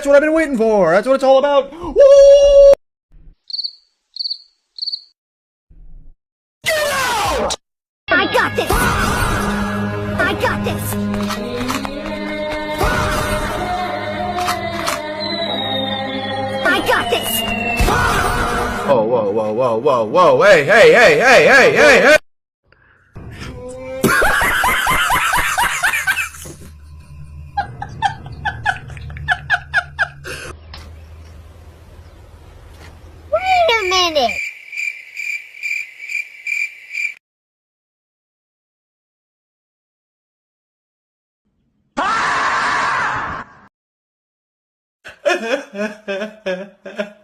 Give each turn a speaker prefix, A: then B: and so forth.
A: That's what I've been waiting for. That's what it's all about. Woo! Get out!
B: I got this. I got this. I got this.
A: Oh, whoa, whoa, whoa, whoa, whoa. Hey, hey, hey, hey, hey, hey, hey.
B: Wait a minute.
A: Ha ha ha ha ha.